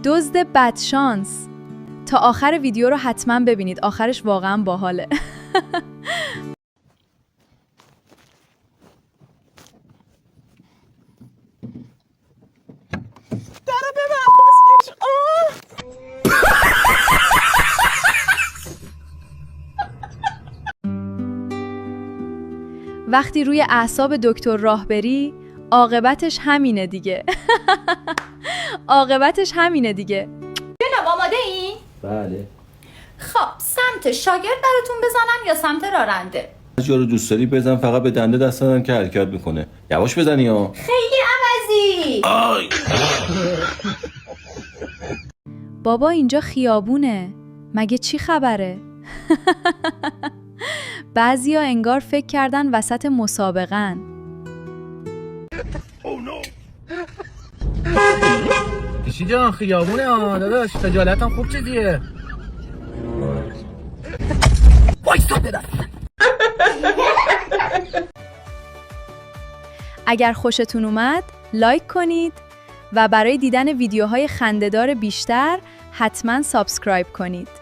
دزد بدشانس. تا آخر ویدیو رو حتما ببینید، آخرش واقعا باحاله. وقتی روی اعصاب دکتر راه بری، عاقبتش همینه دیگه. عاقبتش همینه دیگه. جناب آماده این؟ بله. خب سمت شاگرد براتون بزنم یا سمت راننده؟ از جا رو دوست داری بزن، فقط به دنده دست ندن که حرکت میکنه. یواش بزنی ها. خیلی عوضی. آی. بابا اینجا خیابونه، مگه چی خبره؟ بعضیا انگار فکر کردن وسط مسابقن. پیشی جان خیابونه ها داداش، خجالتم خوب چیزیه. اگر خوشتون اومد لایک کنید و برای دیدن ویدیوهای خنده‌دار بیشتر حتما سابسکرایب کنید.